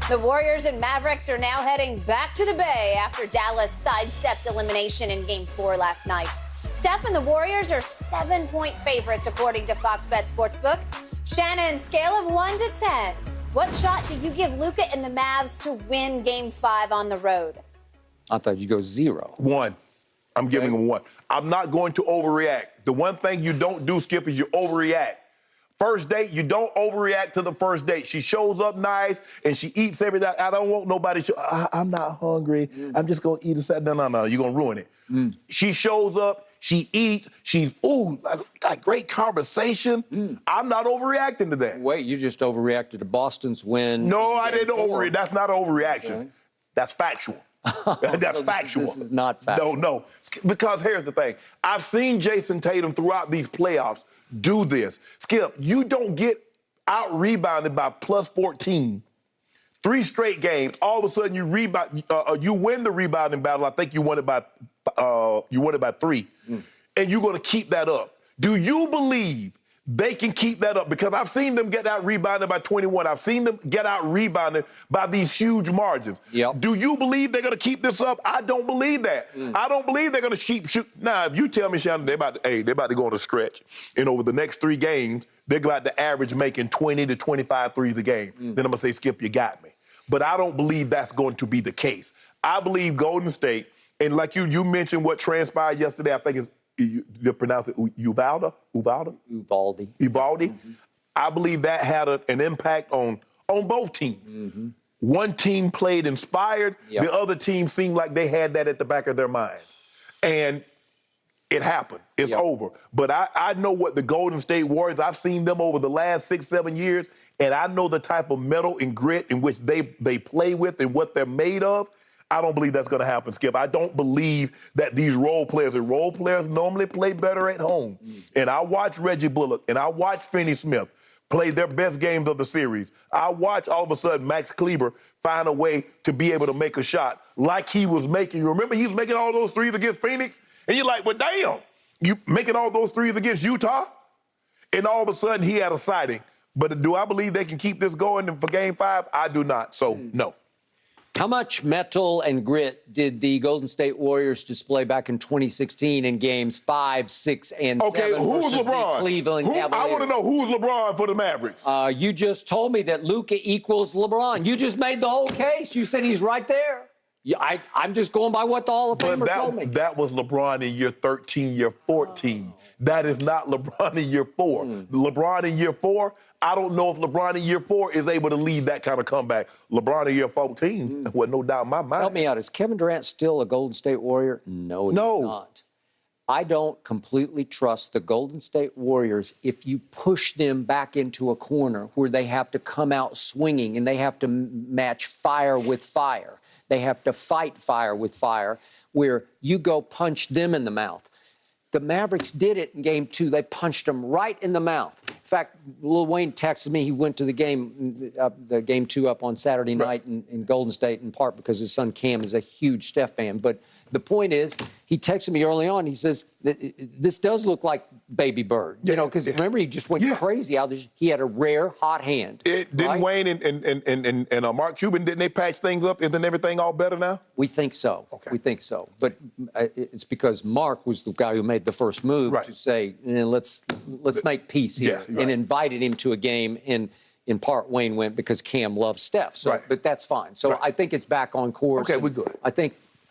The Warriors and Mavericks are now heading back to the Bay after Dallas sidestepped elimination in Game 4 last night. Steph and the Warriors are 7-point favorites, according to Fox Bet Sportsbook. Shannon, scale of 1 to 10. What shot do you give Luka and the Mavs to win Game 5 on the road? I thought you'd go 0. 1. I'm giving him 1. I'm not going to overreact. The one thing you don't do, Skip, is you overreact. First date, you don't overreact to the first date. She shows up nice and she eats everything. I don't want nobody. I'm not hungry. I'm just going to eat a set. No. You're going to ruin it. She shows up. She eats. She's, like great conversation. I'm not overreacting to that. Wait, you just overreacted to Boston's win. No, I didn't overreact. That's not an overreaction. Okay. That's factual. That's factual. This is not factual. No. Because here's the thing. I've seen Jason Tatum throughout these playoffs do this. Skip, you don't get out-rebounded by plus 14. 3 straight games. All of a sudden, you win the rebounding battle. I think you won it by 3. And you're going to keep that up. Do you believe they can keep that up? Because I've seen them get out-rebounded by 21. I've seen them get out-rebounded by these huge margins. Yep. Do you believe they're going to keep this up? I don't believe that. I don't believe they're going to keep shoot. Now, if you tell me, Shannon, they're about to go on a stretch, and over the next 3 games, they're about to average making 20 to 25 threes a game, then I'm going to say, Skip, you got me. But I don't believe that's going to be the case. I believe Golden State, and like you mentioned what transpired yesterday, I think you pronounce it Uvalde? I believe that had an impact on both teams. One team played inspired. Yep. The other team seemed like they had that at the back of their minds. And it happened. It's over. But I know what the Golden State Warriors, I've seen them over the last 6-7 years, and I know the type of mettle and grit in which they play with and what they're made of. I don't believe that's going to happen, Skip. I don't believe that these role players normally play better at home. And I watch Reggie Bullock and I watch Finney Smith play their best games of the series. I watch all of a sudden Max Kleber find a way to be able to make a shot like he was making. Remember, he was making all those threes against Phoenix? And you're like, well, damn, you making all those threes against Utah? And all of a sudden he had a sighting. But do I believe they can keep this going for Game 5? I do not. So, no. How much mettle and grit did the Golden State Warriors display back in 2016 in games 5, 6, and 7 who's versus LeBron? the Cleveland Cavaliers? I want to know who's LeBron for the Mavericks. You just told me that Luka equals LeBron. You just made the whole case. You said he's right there. I'm just going by what the Hall of Famer told me. That was LeBron in year 13, year 14. That is not LeBron in year 4. LeBron in year 4, I don't know if LeBron in year 4 is able to lead that kind of comeback. LeBron in year 14, with no doubt in my mind. Help me out. Is Kevin Durant still a Golden State Warrior? No, he's not. I don't completely trust the Golden State Warriors if you push them back into a corner where they have to come out swinging and they have to match fire with fire. They have to fight fire with fire, where you go punch them in the mouth. The Mavericks did it in Game 2. They punched them right in the mouth. In fact, Lil Wayne texted me. He went to the Game 2 up on Saturday night in Golden State, in part because his son Cam is a huge Steph fan. But the point is, he texted me early on. He says, this does look like Baby Bird. You know, because remember, he just went crazy out there. He had a rare hot hand. Didn't Wayne and Mark Cuban, didn't they patch things up? Isn't everything all better now? We think so. Okay. We think so. But it's because Mark was the guy who made the first move to say, let's make peace here, and invited him to a game. And in part, Wayne went because Cam loves Steph. So, but that's fine. So I think it's back on course. Okay, we're good. I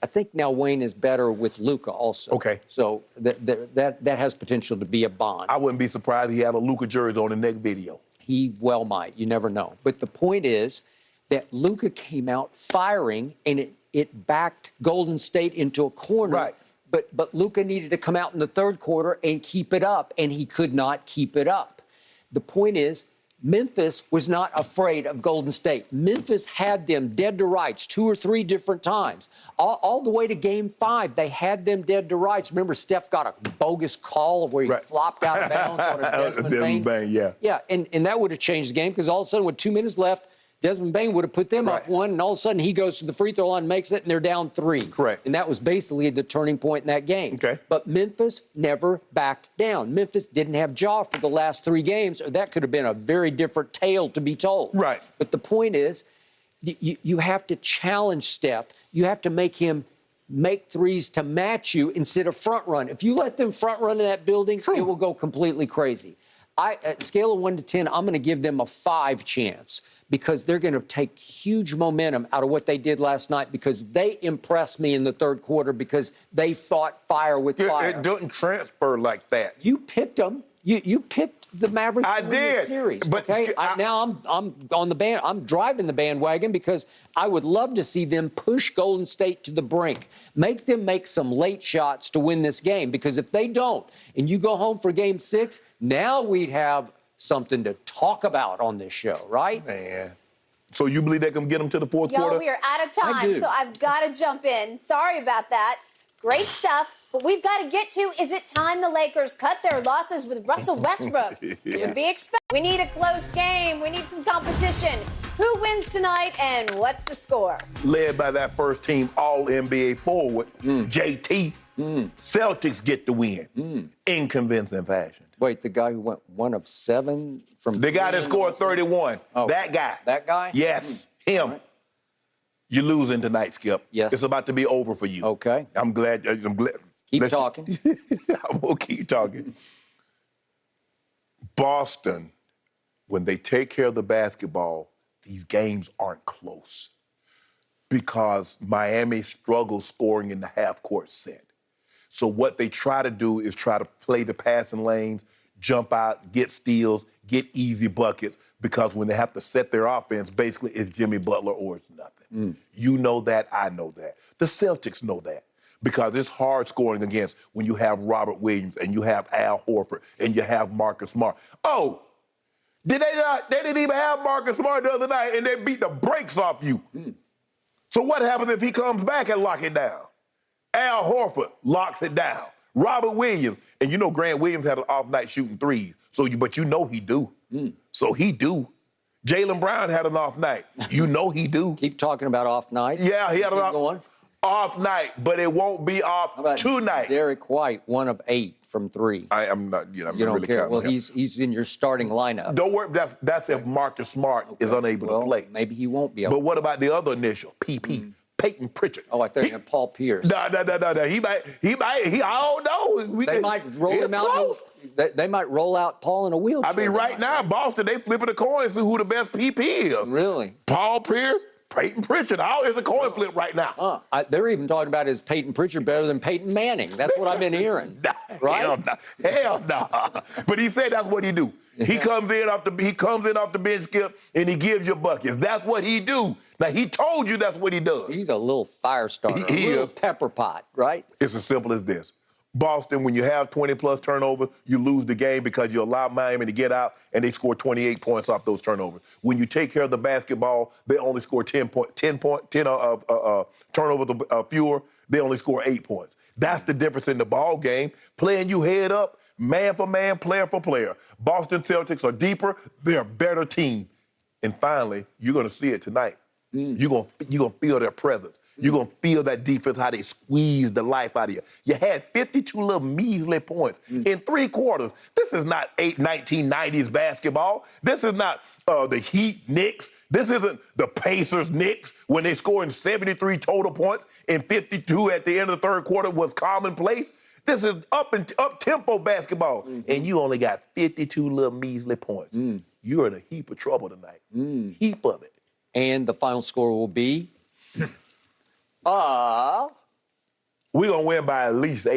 think now Wayne is better with Luka also. Okay. So that has potential to be a bond. I wouldn't be surprised if he had a Luka jersey on the next video. He well might. You never know. But the point is that Luka came out firing, and it backed Golden State into a corner. Right. But Luka needed to come out in the third quarter and keep it up, and he could not keep it up. The point is, Memphis was not afraid of Golden State. Memphis had them dead to rights 2 or 3 different times. All the way to Game 5, they had them dead to rights. Remember, Steph got a bogus call where he flopped out of bounds on a Desmond Bain. Yeah, and that would have changed the game because all of a sudden with 2 minutes left, Desmond Bain would have put them up 1, and all of a sudden he goes to the free throw line, makes it, and they're down 3. Correct. And that was basically the turning point in that game. Okay. But Memphis never backed down. Memphis didn't have jaw for the last 3 games, or that could have been a very different tale to be told. Right. But the point is, You have to challenge Steph. You have to make him make threes to match you instead of front run. If you let them front run in that building, it will go completely crazy. At scale of 1 to 10, I'm going to give them a 5 chance because they're going to take huge momentum out of what they did last night because they impressed me in the third quarter because they fought fire with fire. It doesn't transfer like that. You picked them. You picked the Mavericks to win the series. But okay, now I'm on the band. I'm driving the bandwagon because I would love to see them push Golden State to the brink, make them make some late shots to win this game. Because if they don't, and you go home for Game 6, now we'd have something to talk about on this show, right? Man. So you believe they can get them to the fourth quarter? We are out of time, so I've got to jump in. Sorry about that. Great stuff. But we've got to get to, is it time the Lakers cut their losses with Russell Westbrook? Yes. Would be expected. We need a close game. We need some competition. Who wins tonight and what's the score? Led by that first team All-NBA forward, JT. Celtics get the win in convincing fashion. Wait, the guy who went 1 of 7 from... The guy that scored 31. Oh, that guy. That guy? Yes, him. Right. You're losing tonight, Skip. Yes. It's about to be over for you. Okay. I'm glad. Keep talking. I will keep talking. Boston, when they take care of the basketball, these games aren't close because Miami struggles scoring in the half-court set. So what they try to do is try to play the passing lanes, jump out, get steals, get easy buckets, because when they have to set their offense, basically it's Jimmy Butler or it's nothing. You know that, I know that. The Celtics know that because it's hard scoring against when you have Robert Williams and you have Al Horford and you have Marcus Smart. Oh, did they not? They didn't even have Marcus Smart the other night and they beat the brakes off you. So what happens if he comes back and lock it down? Al Horford locks it down. Robert Williams, and you know Grant Williams had an off night shooting threes. But you know he do. So he do. Jaylen Brown had an off night. You know he do. Keep talking about off night. Yeah, he had an off night, but it won't be off tonight. Derek White, 1 of 8 from 3. I'm not, you don't really care. Well, he's in your starting lineup. Don't worry. That's if Marcus Smart is unable to play. Maybe he won't be able. But what about the other initial, PP? Peyton Pritchard. Oh, I think Paul Pierce. No. He might. I don't know. They might roll him out. They might roll out Paul in a wheelchair. I mean, right now, Boston, they flipping a coin to see who the best PP is. Really? Paul Pierce, Peyton Pritchard. It's a coin flip right now. They're even talking about is Peyton Pritchard better than Peyton Manning? That's what I've been hearing. Right? Hell no. But he said that's what he do. He comes in off the bench, Skip, and he gives you buckets. That's what he do. Now, he told you that's what he does. He's a little fire starter, he a little is. pepper pot, right? It's as simple as this. Boston, when you have 20-plus turnovers, you lose the game because you allow Miami to get out, and they score 28 points off those turnovers. When you take care of the basketball, they only score 10 turnovers fewer. They only score 8 points. That's the difference in the ball game. Playing you head up, man for man, player for player. Boston Celtics are deeper. They're a better team. And finally, you're going to see it tonight. You're gonna feel their presence. You're going to feel that defense, how they squeeze the life out of you. You had 52 little measly points in 3 quarters. This is not 1990s basketball. This is not the Heat Knicks. This isn't the Pacers Knicks when they scoring 73 total points and 52 at the end of the third quarter was commonplace. This is up-tempo basketball, and you only got 52 little measly points. You're in a heap of trouble tonight. Heap of it. And the final score will be? We're going to win by at least 8.